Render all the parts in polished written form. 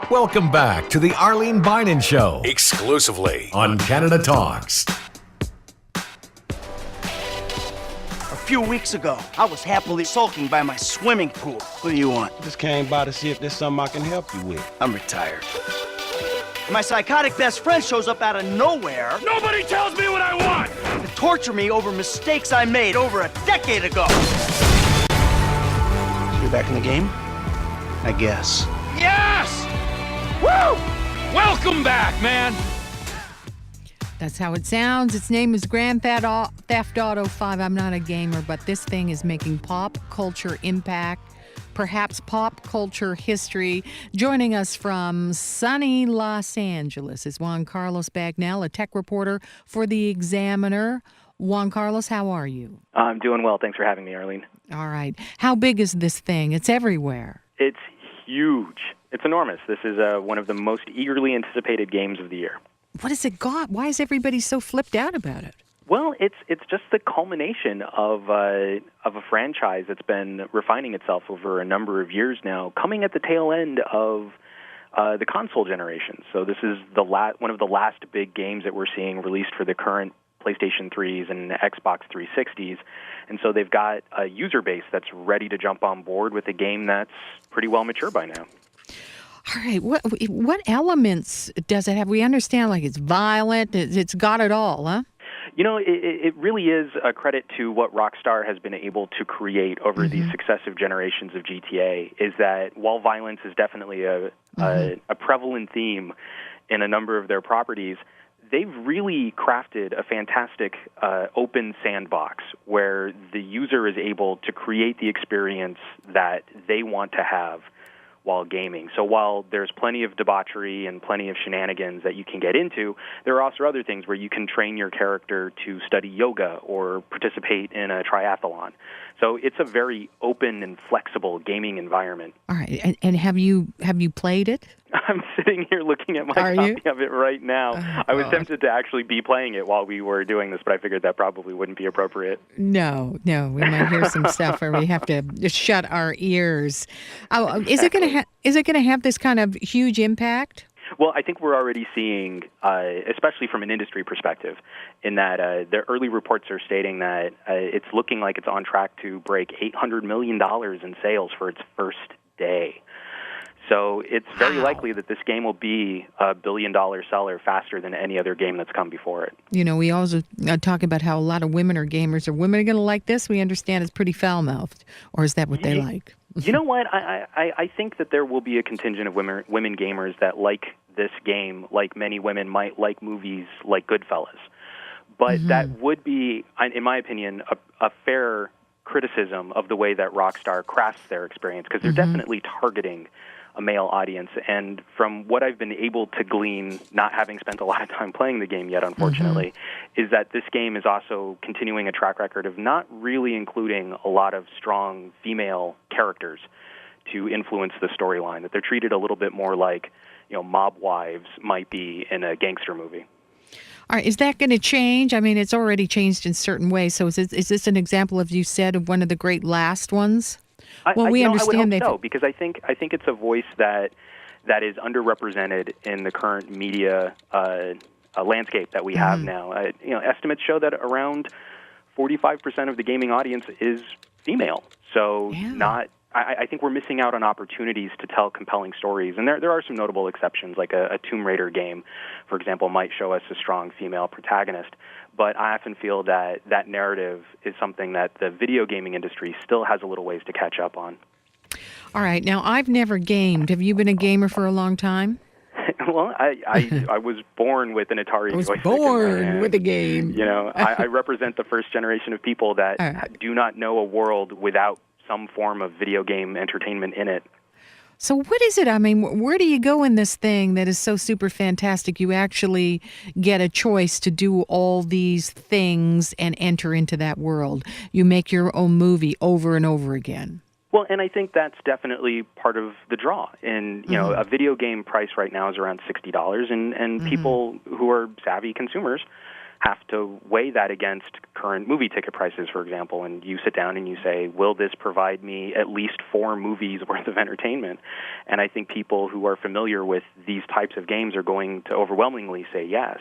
Welcome back to the Arlene Bynon Show, Exclusively on Canada Talks. A few weeks ago, I was happily sulking by my swimming pool. What do you want? Just came by to see if there's something I can help you with. I'm retired. My psychotic best friend shows up out of nowhere. Nobody tells me what I want! To torture me over mistakes I made over a decade ago. You're back in the game? I guess. Yes! Woo! Welcome back, man! That's how it sounds. Its name is Grand Theft Auto 5. I'm not a gamer, but this thing is making pop culture impact, perhaps pop culture history. Joining us from sunny Los Angeles is Juan Carlos Bagnell, a tech reporter for The Examiner. Juan Carlos, how are you? I'm doing well. Thanks for having me, Arlene. All right. How big is this thing? It's everywhere. It's huge. It's enormous. This is one of the most eagerly anticipated games of the year. What has it got? Why is everybody so flipped out about it? Well, it's just the culmination of a franchise that's been refining itself over a number of years now, coming at the tail end of the console generation. So this is one of the last big games that we're seeing released for the current PlayStation 3s and Xbox 360s. And so they've got a user base that's ready to jump on board with a game that's pretty well mature by now. All right, what elements does it have? We understand, like, it's violent, it's got it all, huh? You know, it really is a credit to what Rockstar has been able to create over these successive generations of GTA, is that while violence is definitely a prevalent theme in a number of their properties, they've really crafted a fantastic open sandbox where the user is able to create the experience that they want to have while gaming. So while there's plenty of debauchery and plenty of shenanigans that you can get into, there are also other things where you can train your character to study yoga or participate in a triathlon. So it's a very open and flexible gaming environment. All right, and have you played it? I'm sitting here looking at my copy of it right now. I was tempted to actually be playing it while we were doing this, but I figured that probably wouldn't be appropriate. No, we might hear some stuff where we have to just shut our ears. Oh, exactly. Is it going to have this kind of huge impact? Well, I think we're already seeing, especially from an industry perspective, in that the early reports are stating that it's looking like it's on track to break $800 million in sales for its first day. So it's very likely that this game will be a billion-dollar seller faster than any other game that's come before it. You know, we always talk about how a lot of women are gamers. Are women going to like this? We understand it's pretty foul-mouthed. Or is that what they like? You know what? I think that there will be a contingent of women gamers that like this game, like many women might like movies like Goodfellas. But that would be, in my opinion, a fair criticism of the way that Rockstar crafts their experience, because they're definitely targeting a male audience. And from what I've been able to glean, not having spent a lot of time playing the game yet, unfortunately, is that this game is also continuing a track record of not really including a lot of strong female characters to influence the storyline, that they're treated a little bit more like, mob wives might be in a gangster movie. All right, is that going to change? I mean, it's already changed in certain ways. So is this an example, as you said, of one of the great last ones? Well, we understand I would hope so, because I think it's a voice that is underrepresented in the current media landscape that we have now. Estimates show that around 45% of the gaming audience is female. So I think we're missing out on opportunities to tell compelling stories. And there are some notable exceptions, like a Tomb Raider game, for example, might show us a strong female protagonist. But I often feel that narrative is something that the video gaming industry still has a little ways to catch up on. All right. Now, I've never gamed. Have you been a gamer for a long time? Well, I was born with an Atari joystick. I was born with a game. I represent the first generation of people that do not know a world without some form of video game entertainment in it. So what is it? I mean, where do you go in this thing that is so super fantastic? You actually get a choice to do all these things and enter into that world. You make your own movie over and over again. Well, and I think that's definitely part of the draw. And, a video game price right now is around $60, and people who are savvy consumers have to weigh that against current movie ticket prices, for example, and you sit down and you say, will this provide me at least 4 movies worth of entertainment? And I think people who are familiar with these types of games are going to overwhelmingly say yes.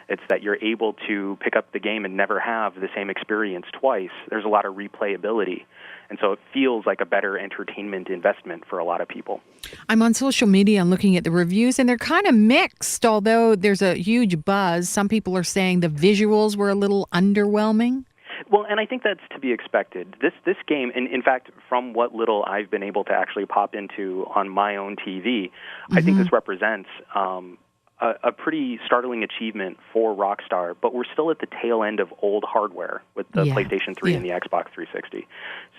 It's that you're able to pick up the game and never have the same experience twice. There's a lot of replayability. And so it feels like a better entertainment investment for a lot of people. I'm on social media and looking at the reviews, and they're kind of mixed, although there's a huge buzz. Some people are saying the visuals were a little underwhelming. Well, and I think that's to be expected. This game, and in fact, from what little I've been able to actually pop into on my own TV, I think this represents a pretty startling achievement for Rockstar, but we're still at the tail end of old hardware with the PlayStation 3 and the Xbox 360.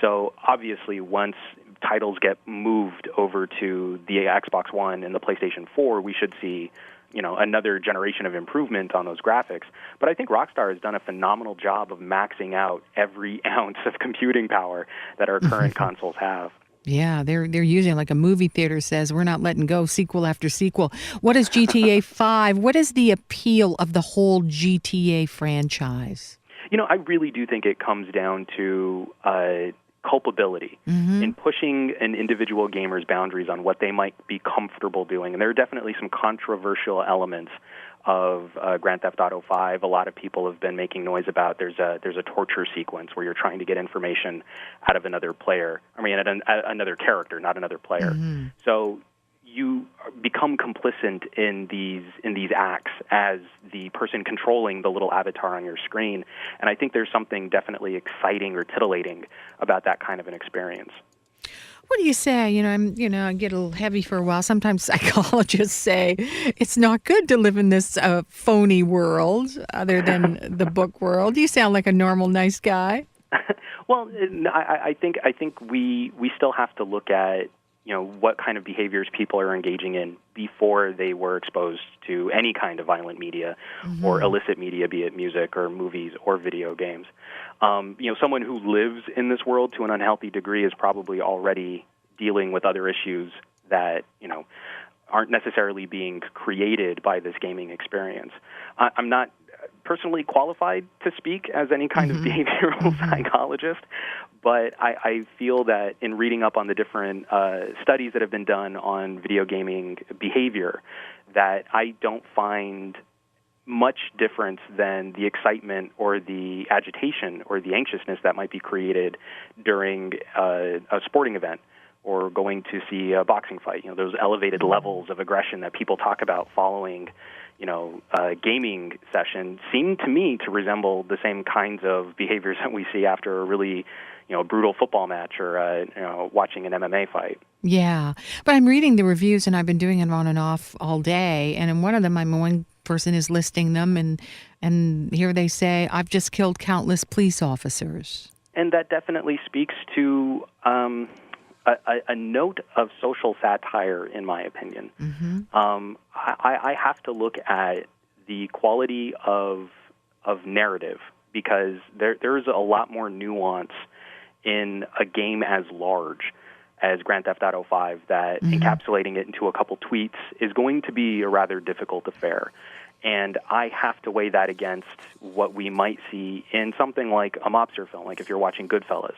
So obviously, once titles get moved over to the Xbox One and the PlayStation 4, we should see, another generation of improvement on those graphics. But I think Rockstar has done a phenomenal job of maxing out every ounce of computing power that our current consoles have. Yeah, they're using, like a movie theater says, we're not letting go, sequel after sequel. What is GTA 5? What is the appeal of the whole GTA franchise? I really do think it comes down to culpability in pushing an individual gamer's boundaries on what they might be comfortable doing. And there are definitely some controversial elements of Grand Theft Auto 5. A lot of people have been making noise about there's a torture sequence where you're trying to get information out of another player. Another character, not another player. So you become complicit in these acts as the person controlling the little avatar on your screen. And I think there's something definitely exciting or titillating about that kind of an experience. What do you say? I get a little heavy for a while. Sometimes psychologists say it's not good to live in this phony world other than the book world. You sound like a normal, nice guy. Well, I think we still have to look at what kind of behaviors people are engaging in before they were exposed to any kind of violent media or illicit media, be it music or movies or video games. Someone who lives in this world to an unhealthy degree is probably already dealing with other issues that, aren't necessarily being created by this gaming experience. I'm not personally qualified to speak as any kind of behavioral psychologist, but I feel that in reading up on the different studies that have been done on video gaming behavior, that I don't find much difference than the excitement or the agitation or the anxiousness that might be created during a sporting event or going to see a boxing fight. Those elevated levels of aggression that people talk about following a gaming session seem to me to resemble the same kinds of behaviors that we see after a really, brutal football match or, watching an MMA fight. Yeah, but I'm reading the reviews, and I've been doing it on and off all day, and in one of them, one person is listing them, and here they say, I've just killed countless police officers. And that definitely speaks to a note of social satire, in my opinion. I have to look at the quality of narrative because there's a lot more nuance in a game as large as Grand Theft Auto 5 that encapsulating it into a couple tweets is going to be a rather difficult affair. And I have to weigh that against what we might see in something like a mobster film, like if you're watching Goodfellas.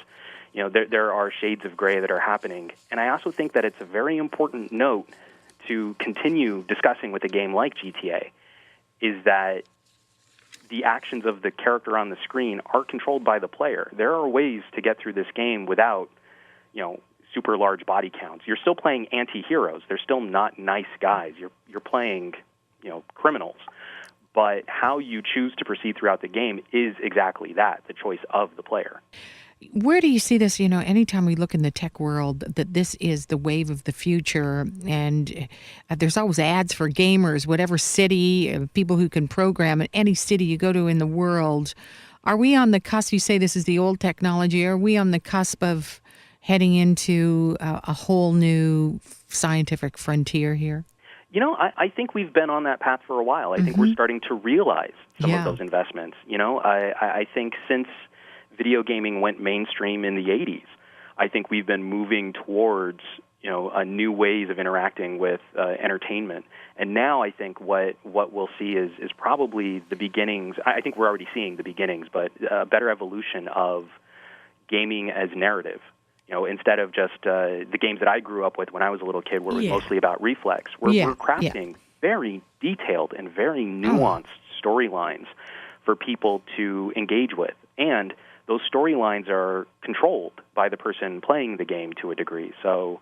There are shades of gray that are happening. And I also think that it's a very important note to continue discussing with a game like GTA is that the actions of the character on the screen are controlled by the player. There are ways to get through this game without, super large body counts. You're still playing anti-heroes. They're still not nice guys. You're playing, criminals. But how you choose to proceed throughout the game is exactly that, the choice of the player. Where do you see this, anytime we look in the tech world, that this is the wave of the future, and there's always ads for gamers, whatever city, people who can program in any city you go to in the world. Are we on the cusp? You say this is the old technology. Are we on the cusp of heading into a whole new scientific frontier here? I think we've been on that path for a while. I think we're starting to realize some of those investments. I think since video gaming went mainstream in the 80s, I think we've been moving towards, new ways of interacting with entertainment. And now I think what we'll see is probably the beginnings. I think we're already seeing the beginnings, but a better evolution of gaming as narrative. Instead of just the games that I grew up with when I was a little kid, where it was mostly about reflex, we're crafting very detailed and very nuanced storylines for people to engage with. And those storylines are controlled by the person playing the game to a degree. So,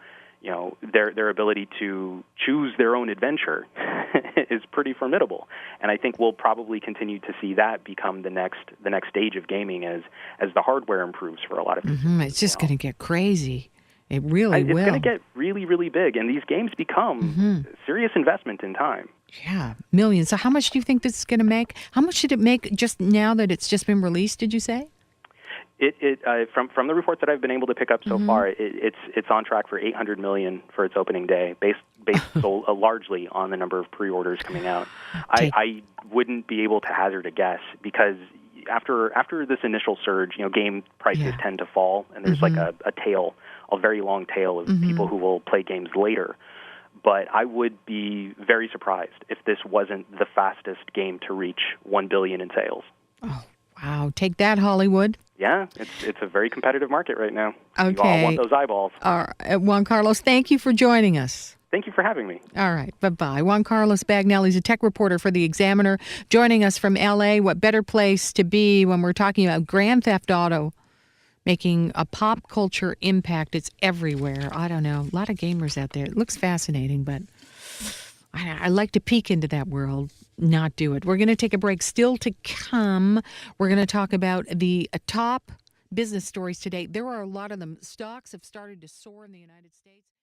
their ability to choose their own adventure is pretty formidable. And I think we'll probably continue to see that become the next stage of gaming as the hardware improves for a lot of people. It's just going to get crazy. It really will. It's going to get really, really big, and these games become serious investment in time. Yeah, millions. So how much do you think this is going to make? How much did it make just now that it's just been released, did you say? From the reports that I've been able to pick up so far, it's on track for $800 million for its opening day, based largely on the number of pre-orders coming out. I wouldn't be able to hazard a guess because after this initial surge, game prices tend to fall, and there's like a very long tail of people who will play games later. But I would be very surprised if this wasn't the fastest game to reach $1 billion in sales. Oh, wow. Take that, Hollywood. Yeah, it's a very competitive market right now. Okay. You all want those eyeballs. Juan Carlos, thank you for joining us. Thank you for having me. All right, bye-bye. Juan Carlos Bagnell, he's a tech reporter for The Examiner, joining us from L.A. What better place to be when we're talking about Grand Theft Auto making a pop culture impact. It's everywhere. I don't know. A lot of gamers out there. It looks fascinating, but I like to peek into that world, not do it. We're going to take a break. Still to come, we're going to talk about the top business stories today. There are a lot of them. Stocks have started to soar in the United States.